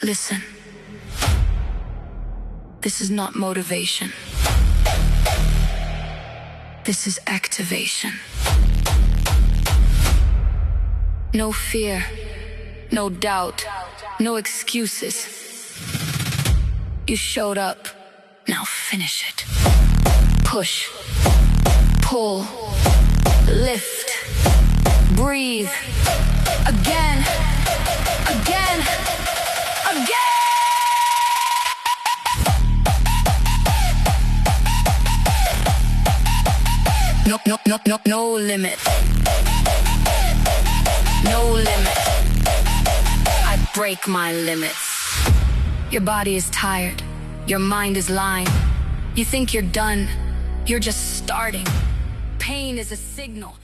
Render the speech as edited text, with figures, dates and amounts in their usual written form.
Listen. This is not motivation. This is activation. No fear, no doubt, no excuses. You showed up, now finish it. Push, pull, lift, breathe. Again, again, again. No limit. No limit. I break my limits. Your body is tired. Your mind is lying. You think you're done. You're just starting. Pain is a signal.